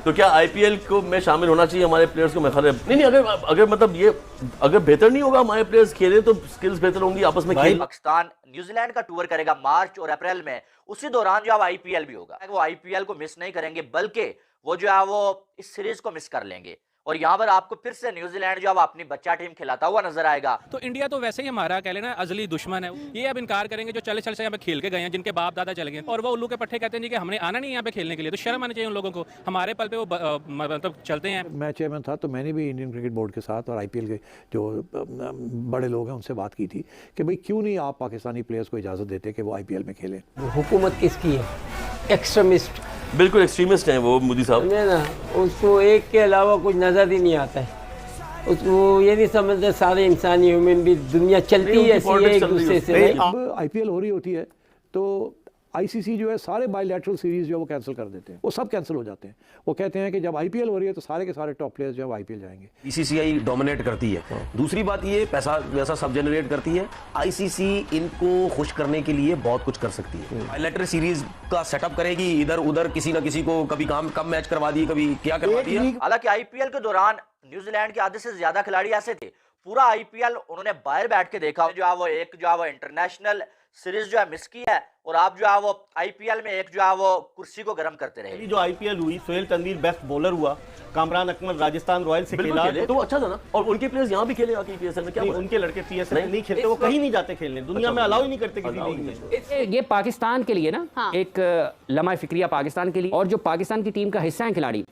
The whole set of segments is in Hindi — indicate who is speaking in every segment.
Speaker 1: तो क्या आईपीएल को में शामिल होना चाहिए हमारे प्लेयर्स को? मैं खैर नहीं, अगर मतलब ये अगर बेहतर नहीं होगा हमारे प्लेयर्स खेले तो स्किल्स बेहतर होंगी आपस में खेल।
Speaker 2: पाकिस्तान न्यूजीलैंड का टूर करेगा मार्च और अप्रैल में, उसी दौरान जो अब आईपीएल भी होगा, वो आईपीएल को मिस नहीं करेंगे, बल्कि वो जो है वो इस सीरीज को मिस कर लेंगे। और यहाँ पर आपको फिर से न्यूजीलैंड जो अब अपनी बच्चा टीम खिलाता हुआ नजर आएगा।
Speaker 3: तो इंडिया तो वैसे ही हमारा कह लेना अजली दुश्मन है। ये अब इनकार करेंगे जो चले चल से यहाँ पे खेल के गए हैं, जिनके बाप दादा चले गए, और वो उल्लू के पट्टे कहते हैं जी कि हमने आना नहीं यहाँ पे खेलने के लिए। तो शर्म आनी चाहिए उन लोगों को, हमारे पल पे वो मतलब चलते हैं।
Speaker 4: मैं चेयरमैन था तो मैंने भी इंडियन क्रिकेट बोर्ड के साथ और आईपीएल के जो बड़े लोग हैं उनसे बात की थी कि भाई क्यों नहीं आप पाकिस्तानी प्लेयर्स को इजाज़त देते कि वो आईपीएल में खेलें।
Speaker 5: हुकूमत किसकी है? एक्सट्रीमिस्ट,
Speaker 1: बिल्कुल एक्सट्रीमिस्ट हैं वो मोदी साहब,
Speaker 5: ना उसको एक के अलावा कुछ नज़र ही नहीं आता है। उसको ये नहीं समझते सारे इंसानी ह्यूमन भी दुनिया चलती है ऐसी एक दूसरे से।
Speaker 4: अब आईपीएल हो रही होती है तो आईसीसी जो है सारे बायलैटरल सीरीज जो है वो कैंसिल कर देते हैं, वो सब कैंसिल हो जाते हैं। वो कहते हैं कि जब आईपीएल हो रही है तो सारे के सारे टॉप प्लेयर्स जो है आईपीएल जाएंगे।
Speaker 6: बीसीसीआई डोमिनेट करती है। दूसरी बात ये पैसा वैसा सब जनरेट करती है। आईसीसी इनको खुश करने के लिए बहुत कुछ कर सकती है। बायलैटरल सीरीज का सेटअप करेगी, इधर उधर किसी ना किसी को कभी कम मैच करवा दिए, कभी क्या करवा दिया।
Speaker 2: हालांकि आईपीएल के दौरान न्यूजीलैंड के आधे से ज्यादा खिलाड़ी ऐसे थे, पूरा आईपीएल उन्होंने बाहर बैठ के देखा, जो है वो एक जो है वो इंटरनेशनल सीरीज जो है मिस की है, और आप जो है वो आईपीएल में एक जो है वो कुर्सी को गर्म करते रहे।
Speaker 7: जो आईपीएल हुई, सोहेल तनवीर बेस्ट बॉलर हुआ, कामरान अकमल राजस्थान रॉयल्स से खेला
Speaker 1: तो अच्छा था ना। और उनके प्लेयर्स यहाँ भी खेले आके पीएसएल में, क्या
Speaker 7: उनके लड़के पीएसएल में नहीं खेलते, वो कहीं नहीं जाते खेलने, दुनिया में अलाउ ही नहीं करते किसी लीग में।
Speaker 8: ये पाकिस्तान के लिए ना एक लम्हा फिक्रिया पाकिस्तान के लिए, और जो पाकिस्तान की टीम का हिस्सा है खिलाड़ी,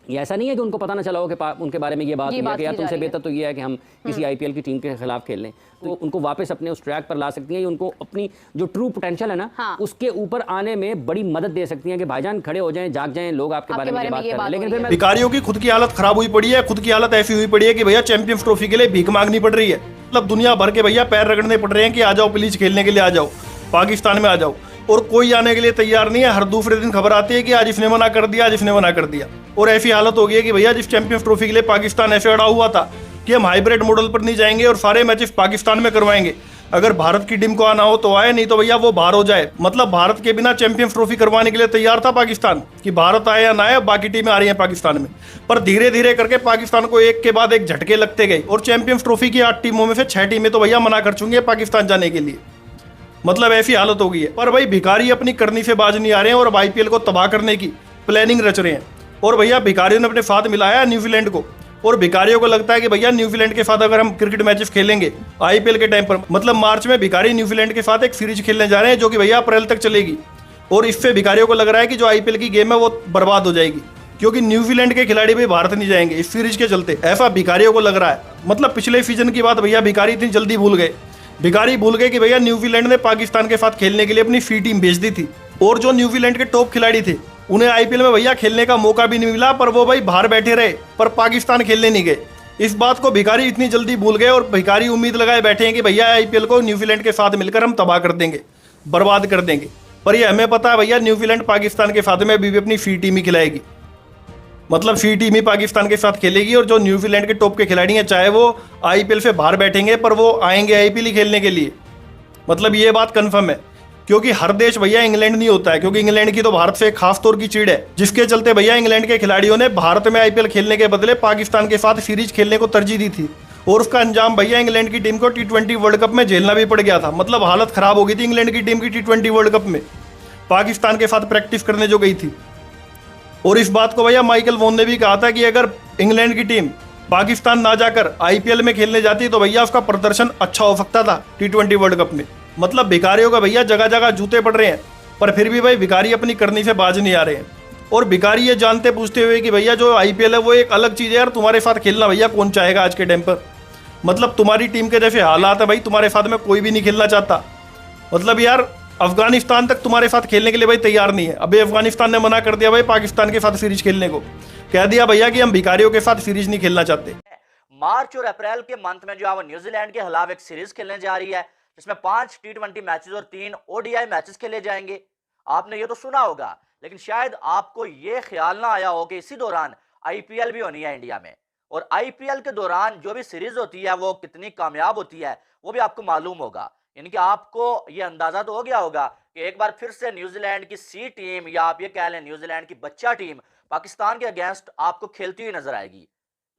Speaker 8: ये ऐसा नहीं है कि उनको पता ना चला हो कि उनके बारे में ये बात है कि यार तुमसे बेहतर तो ये है कि हम किसी आईपीएल की टीम के खिलाफ खेल लें। तो उनको वापस अपने उस ट्रैक पर ला सकती हैं, उनको अपनी जो ट्रू पोटेंशियल है ना उसके ऊपर आने में बड़ी मदद दे सकती हैं कि भाईजान खड़े हो जाएं, जाग जाएं, लोग आपके बारे में ये बात कर रहे हैं। लेकिन फिर
Speaker 9: भिखारियों की खुद की हालत खराब हुई पड़ी है, खुद की हालत ऐसी हुई पड़ी है कि भैया चैंपियंस ट्रॉफी के लिए भीख मांगनी पड़ रही है। मतलब दुनिया भर के भैया पैर रगड़ने पड़ रहे हैं कि आ जाओ प्लीज खेलने के लिए, आ जाओ पाकिस्तान में आ जाओ, और कोई आने के लिए तैयार नहीं है। हर दूसरे दिन खबर आती है कि आज इसने मना कर दिया, आज इसने मना कर दिया। और ऐसी हालत हो गई है कि भैया जिस चैंपियंस ट्रॉफी के लिए पाकिस्तान ऐसे अड़ा हुआ था कि हम हाइब्रिड मॉडल पर नहीं जाएंगे और सारे मैचेस पाकिस्तान में करवाएंगे, अगर भारत की टीम को आना हो तो आए, नहीं तो भैया वो बाहर हो जाए। मतलब भारत के बिना चैंपियंस ट्रॉफी करवाने के लिए तैयार था पाकिस्तान कि भारत आए या ना आए, बाकी टीमें आ रही हैं पाकिस्तान में। पर धीरे धीरे करके पाकिस्तान को एक के बाद एक झटके लगते गए, और चैंपियंस ट्रॉफी की 8 टीमों में से 6 टीमें तो भैया मना कर चुकी है पाकिस्तान जाने के लिए। मतलब ऐसी हालत हो गई है। पर भाई भिखारी अपनी करनी से बाज नहीं आ रहे हैं और अब आईपीएल को तबाह करने की प्लानिंग रच रहे हैं। और भैया भिखारियों ने अपने साथ मिलाया न्यूजीलैंड को, और भिखारियों को लगता है कि भैया न्यूजीलैंड के साथ अगर हम क्रिकेट मैचेस खेलेंगे आईपीएल के टाइम पर, मतलब मार्च में भिखारी न्यूजीलैंड के साथ एक सीरीज खेलने जा रहे हैं जो कि भैया अप्रैल तक चलेगी। और इससे भिखारियों को लग रहा है कि जो आईपीएल की गेम है वो बर्बाद हो जाएगी, क्योंकि न्यूजीलैंड के खिलाड़ी भी भारत नहीं जाएंगे इस सीरीज के चलते, ऐसा भिखारियों को लग रहा है। मतलब पिछले सीजन की बात भैया भिखारी इतनी जल्दी भूल गए, भिखारी भूल गए कि भैया न्यूजीलैंड ने पाकिस्तान के साथ खेलने के लिए अपनी सी टीम भेज दी थी, और जो न्यूजीलैंड के टॉप खिलाड़ी थे उन्हें आईपीएल में भैया खेलने का मौका भी नहीं मिला, पर वो भाई बाहर बैठे रहे, पर पाकिस्तान खेलने नहीं गए। इस बात को भिखारी इतनी जल्दी भूल गए, और भिखारी उम्मीद लगाए बैठे हैं कि भैया आईपीएल को न्यूजीलैंड के साथ मिलकर हम तबाह कर देंगे, बर्बाद कर देंगे। पर ये हमें पता है भैया न्यूजीलैंड पाकिस्तान के साथ में अभी भी अपनी सी टीम ही खिलाएगी, मतलब सी टीम ही पाकिस्तान के साथ खेलेगी। और जो न्यूजीलैंड के टॉप के खिलाड़ी हैं चाहे वो आईपीएल से बाहर बैठेंगे, पर वो आएंगे आईपीएल ही खेलने के लिए। मतलब ये बात कंफर्म है, क्योंकि हर देश भैया इंग्लैंड नहीं होता है, क्योंकि इंग्लैंड की तो भारत से खास तौर की चिड़ है, जिसके चलते भैया इंग्लैंड के खिलाड़ियों ने भारत में आईपीएल खेलने के बदले पाकिस्तान के साथ सीरीज खेलने को तरजीह दी थी, और उसका अंजाम भैया इंग्लैंड की टीम को T20 वर्ल्ड कप में झेलना भी पड़ गया था। मतलब हालत खराब हो गई थी इंग्लैंड की टीम की T20 वर्ल्ड कप में, पाकिस्तान के साथ प्रैक्टिस करने जो गई थी। और इस बात को भैया माइकल वॉन ने भी कहा था कि अगर इंग्लैंड की टीम पाकिस्तान ना जाकर आईपीएल में खेलने जाती तो भैया उसका प्रदर्शन अच्छा हो सकता था T20 वर्ल्ड कप में। मतलब भिखारियों का भैया जगह जगह जूते पड़ रहे हैं, पर फिर भी भाई भिखारी अपनी करनी से बाज नहीं आ रहे हैं। और भिखारी ये जानते पूछते हुए कि भैया जो आईपीएल है वो एक अलग चीज़ है यार, तुम्हारे साथ खेलना भैया कौन चाहेगा आज के टाइम पर। मतलब तुम्हारी टीम के जैसे हालात है भाई, तुम्हारे साथ में कोई भी नहीं खेलना चाहता। मतलब यार अफगानिस्तान तक तुम्हारे साथ खेलने के लिए भाई तैयार नहीं है। अभी अफगानिस्तान ने मना कर दिया भाई पाकिस्तान के साथ सीरीज खेलने को, कह दिया भैया कि हम भिखारियों के साथ सीरीज नहीं खेलना चाहते।
Speaker 2: मार्च और अप्रैल के मंथ में जो है वो न्यूजीलैंड के खिलाफ एक सीरीज खेलने जा रही है, जिसमें 5 T20 मैचेस और 3 ODI मैचेस खेले जाएंगे। आपने ये तो सुना होगा, लेकिन शायद आपको ये ख्याल ना आया हो कि इसी दौरान आईपीएल भी होनी है इंडिया में, और आईपीएल के दौरान जो भी सीरीज होती है वो कितनी कामयाब होती है वो भी आपको मालूम होगा। यानी कि आपको ये अंदाजा तो हो गया होगा कि एक बार फिर से न्यूजीलैंड की सी टीम, या आप ये कह लें न्यूजीलैंड की बच्चा टीम, पाकिस्तान के अगेंस्ट आपको खेलती हुई नजर आएगी।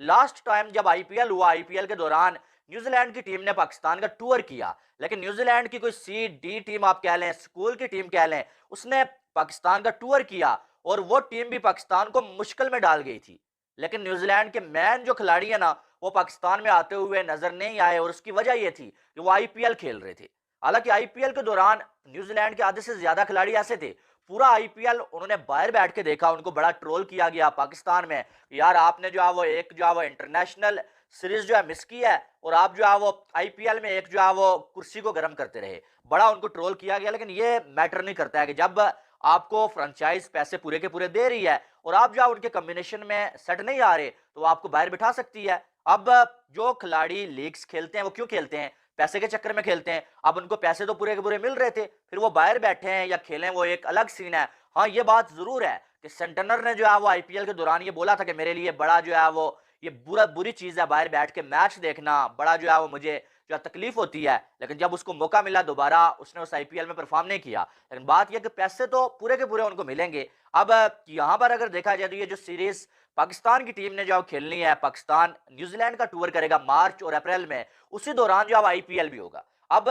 Speaker 2: लास्ट टाइम जब आईपीएल हुआ, आईपीएल के दौरान न्यूजीलैंड की टीम ने पाकिस्तान का टूर किया, लेकिन न्यूजीलैंड की कोई सी डी टीम आप कह लें, स्कूल की टीम कह लें, उसने पाकिस्तान का टूर किया और वो टीम भी पाकिस्तान को मुश्किल में डाल गई थी। लेकिन न्यूजीलैंड के मैन जो खिलाड़ी है ना, वो पाकिस्तान में आते हुए नजर नहीं आए और उसकी वजह यह थी कि वो आईपीएल खेल रहे थे। हालांकि आईपीएल के दौरान न्यूजीलैंड के आधे से ज्यादा खिलाड़ी ऐसे थे, पूरा आईपीएल उन्होंने बाहर बैठ के देखा, उनको बड़ा ट्रोल किया गया पाकिस्तान में, यार आपने जो है वो एक जो है वो इंटरनेशनल सीरीज जो है मिस की है और आप जो है वो आईपीएल में एक जो है वो कुर्सी को गर्म करते रहे, बड़ा उनको ट्रोल किया गया। लेकिन ये मैटर नहीं करता है कि जब आपको फ्रेंचाइज पैसे पूरे के पूरे दे रही है और आप जो उनके कॉम्बिनेशन में सेट नहीं आ रहे तो आपको बाहर बिठा सकती है। अब जो खिलाड़ी लीग्स खेलते हैं वो क्यों खेलते हैं? पैसे के चक्कर में खेलते हैं। अब उनको पैसे तो पूरे के पूरे मिल रहे थे, फिर वो बाहर बैठे हैं या खेलें, वो एक अलग सीन है। हाँ, ये बात जरूर है कि सेंटनर ने जो है वो आईपीएल के दौरान ये बोला था कि मेरे लिए बड़ा जो है वो ये बुरी चीज है, बाहर बैठ के मैच देखना बड़ा जो है वो मुझे जो तकलीफ होती है। लेकिन जब उसको मौका मिला दोबारा, उसने उस आईपीएल में परफॉर्म नहीं किया। लेकिन बात यह कि पैसे तो पूरे के पूरे उनको मिलेंगे। अब यहाँ पर अगर देखा जाए तो ये जो सीरीज पाकिस्तान की टीम ने जो खेलनी है, पाकिस्तान न्यूजीलैंड का टूर करेगा मार्च और अप्रैल में, उसी दौरान जो अब आईपीएल भी होगा। अब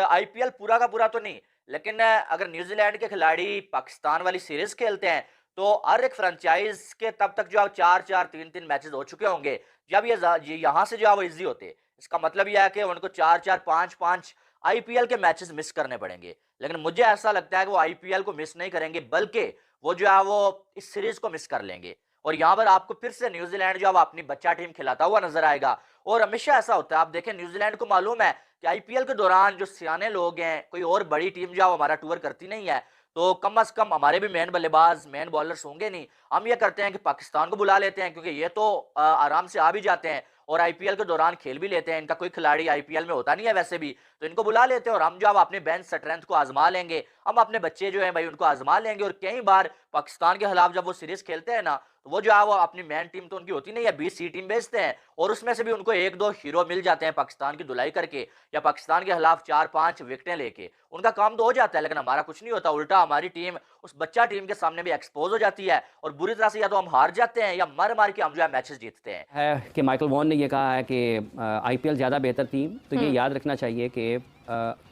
Speaker 2: आईपीएल पूरा का पूरा तो नहीं, लेकिन अगर न्यूजीलैंड के खिलाड़ी पाकिस्तान वाली सीरीज खेलते हैं तो हर एक फ्रेंचाइज के तब तक जो 4-4, 3-3 मैचेस हो चुके होंगे। जब ये यहाँ से जो है वो इजी होते, इसका मतलब यह है कि उनको 4-4, 5-5 आईपीएल के मैचेस मिस करने पड़ेंगे। लेकिन मुझे ऐसा लगता है कि वो आईपीएल को मिस नहीं करेंगे, बल्कि वो जो है वो इस सीरीज को मिस कर लेंगे और यहाँ पर आपको फिर से न्यूजीलैंड जो है अपनी बच्चा टीम खिलाता हुआ नजर आएगा। और हमेशा ऐसा होता है, आप देखें न्यूजीलैंड को मालूम है कि आईपीएल के दौरान जो सियाने लोग हैं, कोई और बड़ी टीम जो है हमारा टूर करती नहीं है, तो कम से कम हमारे भी मेन बल्लेबाज, मेन बॉलर्स होंगे नहीं। हम ये करते हैं कि पाकिस्तान को बुला लेते हैं, क्योंकि ये तो आराम से आ भी जाते हैं और आईपीएल के दौरान खेल भी लेते हैं। इनका कोई खिलाड़ी आईपीएल में होता नहीं है वैसे भी, तो इनको बुला लेते हैं और हम जो अब अपने बेंच स्ट्रेंथ को आजमा लेंगे, हम अपने बच्चे जो हैं भाई उनको आजमा लेंगे। और कई बार पाकिस्तान के खिलाफ जब वो सीरीज खेलते हैं ना, तो वो जो है वो अपनी मेन टीम तो उनकी होती नहीं है, 20 सी टीम भेजते हैं और उसमें से भी उनको 1-2 हीरो मिल जाते हैं पाकिस्तान की धुलाई करके या पाकिस्तान के खिलाफ 4-5 विकेटें लेके, उनका काम तो हो जाता है। लेकिन हमारा कुछ नहीं होता, उल्टा हमारी टीम उस बच्चा टीम के सामने भी एक्सपोज हो जाती है और बुरी तरह से या तो हम हार जाते हैं या मर मार के हम जो है मैचेस जीतते हैं।
Speaker 8: है कि माइकल वॉन ने ये कहा है कि आईपीएल ज़्यादा बेहतर टीम, तो ये याद रखना चाहिए कि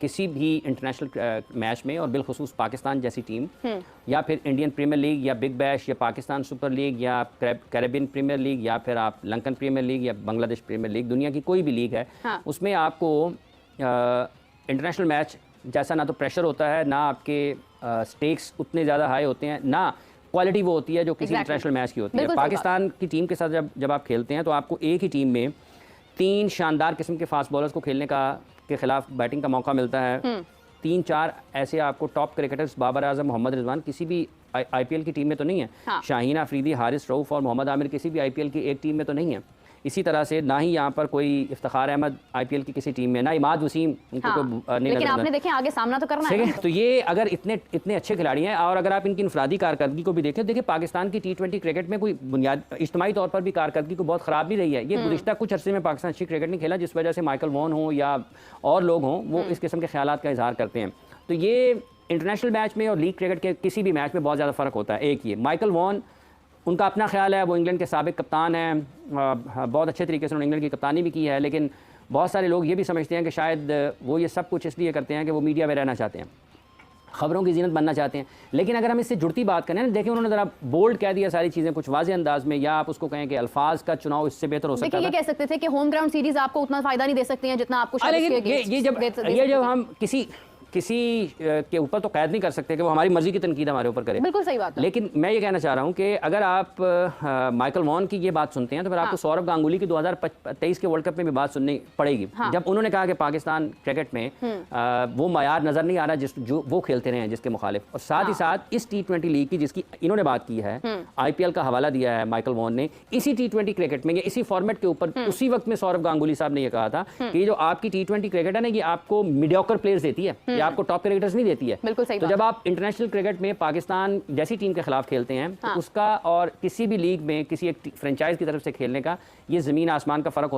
Speaker 8: किसी भी इंटरनेशनल मैच में और बिलखुसूस पाकिस्तान जैसी टीम या फिर इंडियन प्रीमियर लीग या बिग बैश या पाकिस्तान सुपर लीग या कैरेबियन प्रीमियर लीग या फिर आप लंकन प्रीमियर लीग या बांग्लादेश प्रीमियर लीग, दुनिया की कोई भी लीग है, उसमें आपको इंटरनेशनल मैच जैसा ना तो प्रेशर होता है, ना आपके स्टेक्स उतने ज़्यादा हाई होते हैं, ना क्वालिटी वो होती है जो किसी इंटरनेशनल मैच की होती है। पाकिस्तान की टीम के साथ जब आप खेलते हैं तो आपको एक ही टीम में 3 शानदार किस्म के फास्ट बॉलर्स को खेलने के खिलाफ बैटिंग का मौका मिलता है। 3-4 ऐसे आपको टॉप क्रिकेटर्स, बाबर आजम, मोहम्मद रिजवान किसी भी आईपीएल की टीम में तो नहीं है। शाहीन अफरीदी, हारिस रऊफ और मोहम्मद आमिर किसी भी आईपीएल की एक टीम में तो नहीं है। इसी तरह से ना ही यहाँ पर कोई इफ्तिखार अहमद आईपीएल की किसी टीम में, ना इमाद वसीम, उनको कोई नहीं,
Speaker 10: लेकिन आपने देखें आगे सामना तो करना है।
Speaker 8: तो ये अगर इतने अच्छे खिलाड़ी हैं और अगर आप इनकी इनफरादी कारकर्दगी को भी देखें, देखिए पाकिस्तान की T20 क्रिकेट में कोई बुनियाद इज्तिमाई तौर पर भी कारकर्दगी को बहुत ख़राब नहीं रही है। ये गुज़िश्ता कुछ अरसे में पाकिस्तान अच्छी क्रिकेट नहीं खेला, जिस वजह से माइकल वॉन हो या और लोग हों वो इस किस्म के ख्यालात का इजहार करते हैं। तो ये इंटरनेशनल मैच में और लीग क्रिकेट के किसी भी मैच में बहुत ज़्यादा फ़र्क होता है। एक ये माइकल वॉन, उनका अपना ख्याल है, वो इंग्लैंड के साबिक कप्तान हैं, बहुत अच्छे तरीके से उन्होंने इंग्लैंड की कप्तानी भी की है, लेकिन बहुत सारे लोग ये भी समझते हैं कि शायद वो ये सब कुछ इसलिए करते हैं कि वो मीडिया में रहना चाहते हैं, खबरों की जीनत बनना चाहते हैं। लेकिन अगर हम इससे जुड़ती बात करें ना, देखिए उन्होंने ज़रा बोल्ड कह दिया सारी चीज़ें कुछ वाज़ेह अंदाज में, या आप उसको कहें कि अल्फाज का चुनाव इससे बेहतर हो सकता है।
Speaker 10: ये कह सकते थे कि होम ग्राउंड सीरीज आपको उतना फ़ायदा नहीं दे सकती है जितना आपको
Speaker 8: ये जब हम किसी के ऊपर तो कैद नहीं कर सकते कि वो हमारी मर्जी की तनकीद हमारे ऊपर करे,
Speaker 10: बिल्कुल सही बात है।
Speaker 8: लेकिन मैं ये कहना चाह रहा हूँ कि अगर आप माइकल वॉन की ये बात सुनते हैं तो फिर आपको सौरभ गांगुली की 2023 के वर्ल्ड कप में भी बात सुननी पड़ेगी। जब उन्होंने कहा कि पाकिस्तान क्रिकेट में वो मयार नजर नहीं आ रहा जो वो खेलते रहे हैं जिसके मुखालिफ, और साथ ही साथ इस T20 लीग की जिसकी इन्होंने बात की है, आईपीएल का हवाला दिया है माइकल वॉन ने, इसी T20 क्रिकेट में इसी फॉर्मेट के ऊपर उसी वक्त में सौरभ गांगुली साहब ने यह कहा था कि जो आपकी T20 क्रिकेट है ना, ये आपको मीडियोकर प्लेयर्स देती है, ये आपको टॉप क्रिकेटर्स नहीं देती है।
Speaker 10: बिल्कुल सही
Speaker 8: तो जब आप इंटरनेशनल क्रिकेट में पाकिस्तान जैसी टीम के खिलाफ खेलते हैं तो उसका और किसी भी लीग में किसी एक फ्रेंचाइज की तरफ से खेलने का ये ज़मीन आसमान का फ़र्क होता है।